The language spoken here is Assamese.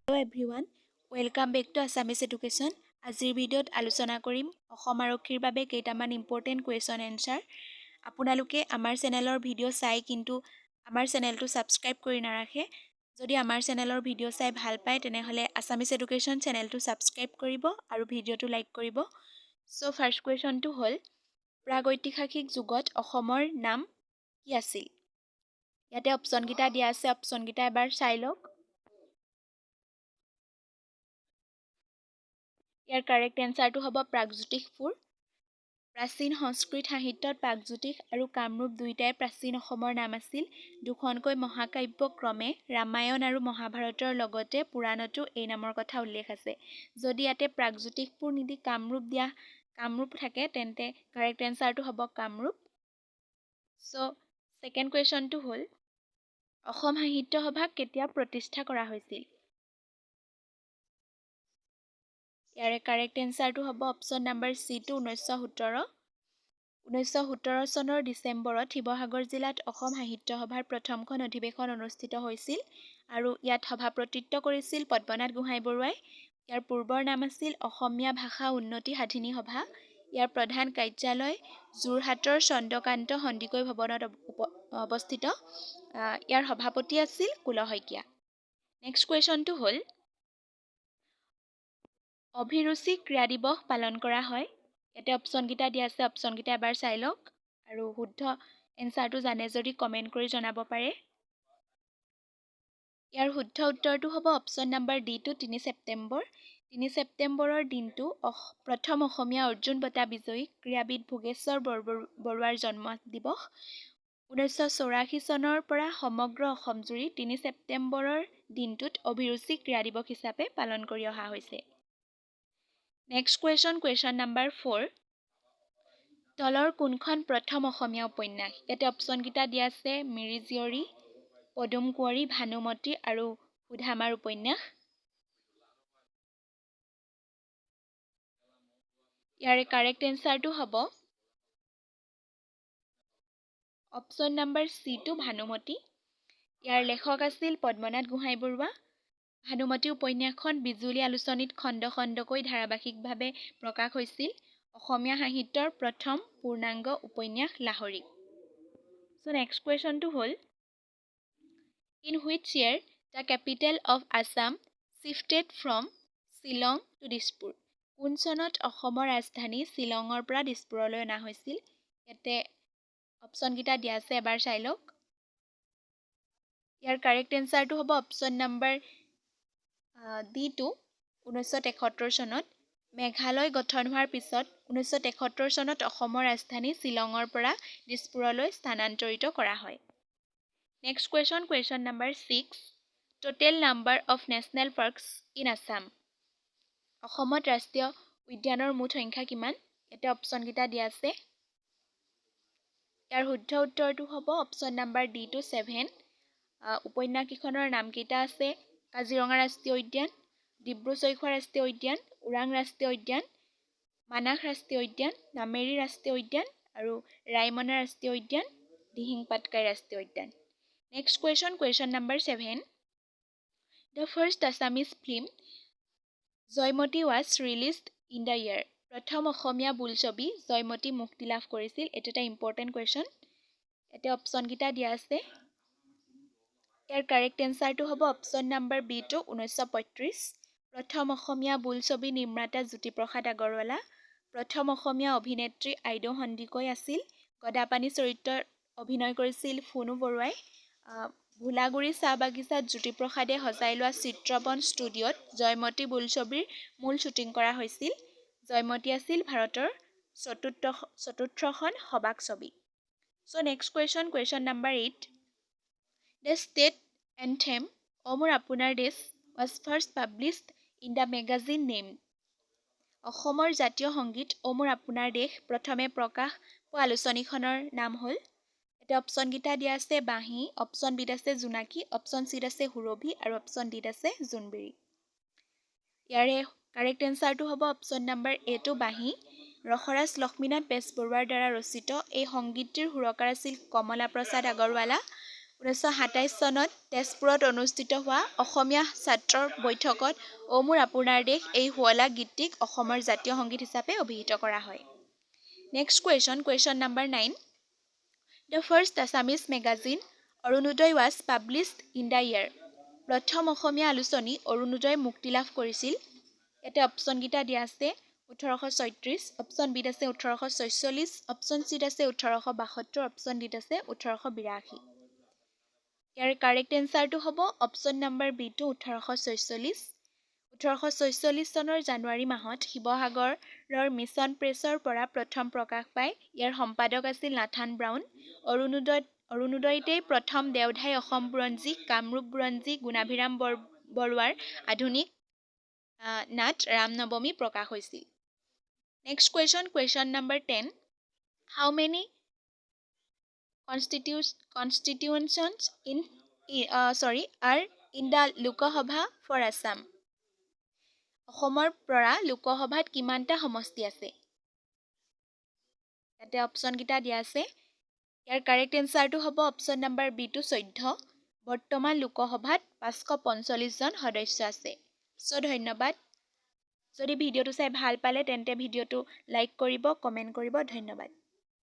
Hello everyone, welcome back to Assamese Education. আজিৰ ভিডিঅ'ত আলোচনা কৰিম অসম আৰক্ষীৰ বাবে কেইটামান ইম্পৰ্টেণ্ট কুৱেশ্যন এনসাৰ। আপোনালোকে আমাৰ চেনেলৰ ভিডিঅ' চাই কিন্তু আমাৰ চেনেলটো সাবস্ক্ৰাইব কৰি নাৰাখে। যদি আমাৰ চেনেলৰ ভিডিঅ' চাই ভাল পায় তেনেহলে আসামিজ এডুকেশ্যন চেনেলটো সাবস্ক্ৰাইব কৰিব আৰু ভিডিঅ'টো লাইক কৰিব। সো ফাৰ্স্ট কুৱেশ্যনটো হ'ল প্ৰাগৈতিহাসিক যুগত অসমৰ নাম কি আছিল? ইয়াতে অপশ্যনকেইটা দিয়া আছে, অপশ্যনকেইটা এবাৰ চাই লওক। ইয়াৰ কাৰেক্ট এনসাৰটো হ'ব প্ৰাগজ্যোতিষপুৰ। প্ৰাচীন সংস্কৃত সাহিত্যত প্ৰাগজ্যোতিষ আৰু কামৰূপ দুয়োটাই প্ৰাচীন অসমৰ নাম আছিল। দুখনকৈ মহাকাব্য ক্ৰমে ৰামায়ণ আৰু মহাভাৰতৰ লগতে পুৰাণতো এই নামৰ কথা উল্লেখ আছে। যদি ইয়াতে প্ৰাগজ্যোতিষপুৰ নিদি কামৰূপ থাকে তেন্তে কাৰেক্ট এনসাৰটো হ'ব কামৰূপ। সো সেকেন্ড কুৱেশ্যনটো হ'ল অসম সাহিত্য সভাক কেতিয়া প্ৰতিষ্ঠা কৰা হৈছিল? ইয়াৰে কাৰেক্ট এনসাৰটো হ'ব অপশ্যন নাম্বাৰ চি টো 1917। 1917 চনৰ ডিচেম্বৰত শিৱসাগৰ জিলাত অসম সাহিত্য সভাৰ প্ৰথমখন অধিৱেশন অনুষ্ঠিত হৈছিল আৰু ইয়াত সভাপতিত্ব কৰিছিল পদ্মনাথ গোহাঞিবৰুৱাই। ইয়াৰ পূৰ্বৰ নাম আছিল অসমীয়া ভাষা উন্নতি সাধিনী সভা। ইয়াৰ প্ৰধান কাৰ্যালয় যোৰহাটৰ চন্দ্ৰকান্ত সন্দিকৈ ভৱনত অৱস্থিত। ইয়াৰ সভাপতি আছিল কুল শইকীয়া। নেক্সট কুৱেশ্যনটো হ'ল অভিৰুচি ক্ৰীড়া দিৱস পালন কৰা হয়। ইয়াতে অপশ্যনকেইটা দিয়া আছে, অপশ্যনকেইটা এবাৰ চাই লওক আৰু শুদ্ধ এনসাৰটো জানে যদি কমেণ্ট কৰি জনাব পাৰে। ইয়াৰ শুদ্ধ উত্তৰটো হ'ব অপশ্যন নাম্বাৰ ডি টো 3 ছেপ্টেম্বৰ। 3 ছেপ্টেম্বৰৰ দিনটো প্ৰথম অসমীয়া অৰ্জুন বঁটা বিজয়ী ক্ৰীড়াবিদ ভোগেশ্বৰ বৰুৱাৰ জন্ম দিৱস। 1984 চনৰ পৰা সমগ্ৰ অসম জুৰি 3 ছেপ্টেম্বৰৰ দিনটোত অভিৰুচি ক্ৰীড়া দিৱস হিচাপে পালন কৰি অহা হৈছে। Next question number 4। তলৰ কোনখন প্ৰথম অসমীয়া উপন্যাস? ইয়াতে অপশ্যনকেইটা দিয়া আছে মিৰি জীয়ৰী, পদুম কুঁৱৰী, ভানুমতী আৰু সুধামাৰ উপন্যাস। ইয়াৰে কাৰেক্ট এনসাৰটো হ'ব অপশ্যন নাম্বাৰ চি টো ভানুমতী। ইয়াৰ লেখক আছিল পদ্মনাথ গোহাঞিবৰুৱা। ভানুমতী উপন্যাসখন বিজুলী আলোচনীত খণ্ড খণ্ডকৈ ধাৰাবাহিকভাৱে প্ৰকাশ হৈছিল। অসমীয়া সাহিত্যৰ প্ৰথম পূৰ্ণাংগ উপন্যাস লাহৰী। সো নেক্সট কুৱেশ্যনটো হ'ল in which year the capital of Assam shifted from Shillong to Dispur? কোন চনত অসমৰ ৰাজধানী শ্বিলঙৰ পৰা দিছপুৰলৈ অনা হৈছিল? ইয়াতে অপশ্যনকেইটা দিয়া আছে, এবাৰ চাই লওক। ইয়াৰ কাৰেক্ট এনসাৰটো হ'ব অপশ্যন নাম্বাৰ ডি টো 1973 চনত। মেঘালয় গঠন হোৱাৰ পিছত 1973 চনত অসমৰ ৰাজধানী শ্বিলঙৰ পৰা দিছপুৰলৈ স্থানান্তৰিত কৰা হয়। Next question number 6। Total number of national parks in Assam? অসমত ৰাষ্ট্ৰীয় উদ্যানৰ মুঠ সংখ্যা কিমান? ইয়াতে অপশ্যনকেইটা দিয়া আছে। ইয়াৰ শুদ্ধ উত্তৰটো হ'ব অপশ্যন নাম্বাৰ ডি টো 7। উপন্যাসকেইখনৰ নামকেইটা আছে কাজিৰঙা ৰাষ্ট্ৰীয় উদ্যান, ডিব্ৰু-চৈখোৱা ৰাষ্ট্ৰীয় উদ্যান, ওৰাং ৰাষ্ট্ৰীয় উদ্যান, মানাহ ৰাষ্ট্ৰীয় উদ্যান, নামেৰি ৰাষ্ট্ৰীয় উদ্যান আৰু ৰায়মনা ৰাষ্ট্ৰীয় উদ্যান, দিহিং পাটকাই ৰাষ্ট্ৰীয় উদ্যান। Next question number 7। The first Assamese film Joymoti was released in the year? প্ৰথম অসমীয়া বোলছবি জয়মতী মুক্তি লাভ কৰিছিল। এইটো এটা ইম্পৰ্টেণ্ট কুৱেশ্যন। ইয়াতে অপশ্যনকেইটা দিয়া আছে। ইয়াৰ কাৰেক্ট এনসাৰটো হ'ব অপশ্যন নাম্বাৰ বি টো 1935। প্ৰথম অসমীয়া বোলছবি নিৰ্মাতা জ্যোতিপ্ৰসাদ আগৰৱালা। প্ৰথম অসমীয়া অভিনেত্ৰী আইদেউ সন্দিকৈ আছিল। গদাপাণি চৰিত্ৰত অভিনয় কৰিছিল ফুনু বৰুৱাই। ভোলাগুৰি চাহ বাগিচাত জ্যোতিপ্ৰসাদে সজাই লোৱা চিত্ৰবন ষ্টুডিঅ'ত জয়মতী বোলছবিৰ মূল শ্বুটিং কৰা হৈছিল। জয়মতী আছিল ভাৰতৰ চতুৰ্থখন সবাক ছবি। So next question number 8। The state anthem O Mor Apunar Desh was first published in the magazine named? অসমৰ জাতীয় সংগীত অ মোৰ আপোনাৰ দেশ প্ৰথমে প্ৰকাশ পোৱা আলোচনীখনৰ নাম হ'ল? এটা অপশ্যনকেইটা দিয়া আছে বাঁহী, অপশ্যন বিত আছে জোনাকী, অপশ্যন চিত আছে সুৰভি আৰু অপশ্যন ডিত আছে জোনবিৰি। ইয়াৰে কাৰেক্ট এনসাৰটো হ'ব অপশ্যন নাম্বাৰ এ টো বাঁহী। ৰসৰাজ লক্ষ্মীনাথ বেজবৰুৱাৰ দ্বাৰা ৰচিত এই সংগীতটিৰ সুৰকাৰ আছিল কমলা প্ৰসাদ আগৰৱালা। 1927 চনত তেজপুৰত অনুষ্ঠিত হোৱা অসমীয়া ছাত্ৰৰ বৈঠকত অ' মোৰ আপোনাৰ দেশ এই শুৱলা গীতটিক অসমৰ জাতীয় সংগীত হিচাপে অভিহিত কৰা হয়। Next question number 9. The first Assamese magazine Arunodoi was published in the year. প্ৰথম অসমীয়া আলোচনী অৰুণোদয় মুক্তি লাভ কৰিছিল। ইয়াতে অপশ্যনকেইটা দিয়া আছে 1836, অপশ্যন বিত আছে 1846, অপশ্যন চিত আছে 1872, অপশ্যন ডিত আছে 1882। ইয়াৰ কাৰেক্ট এনচাৰটো হ'ব অপশ্যন নাম্বাৰ বিটো 1846। 1846 চনৰ জানুৱাৰী মাহত শিৱসাগৰৰ মিছন প্ৰেছৰ পৰা প্ৰথম প্ৰকাশ পায়। ইয়াৰ সম্পাদক আছিল নাথান ব্ৰাউন। অৰুণোদয়তেই প্ৰথম দেওধাই অসম বুৰঞ্জী, কামৰূপ বুৰঞ্জী, গুণাভিৰাম বৰুৱাৰ আধুনিক নাট ৰামনৱমী প্ৰকাশ হৈছিল। Next question number 10. How many constituencies are in the Lok Sabha for Assam? অসমৰ পৰা লোকসভাত কিমানটা সমষ্টি আছে? ইয়াতে অপশ্যনকেইটা দিয়া আছে। ইয়াৰ কাৰেক্ট এনচাৰটো হ'ব অপশ্যন নাম্বাৰ বিটো 14। বৰ্তমান লোকসভাত 545 জন সদস্য আছে। ধন্যবাদ। যদি ভিডিঅ'টো চাই ভাল পালে তেন্তে ভিডিঅ'টো লাইক কৰিব, কমেণ্ট কৰিব। ধন্যবাদ।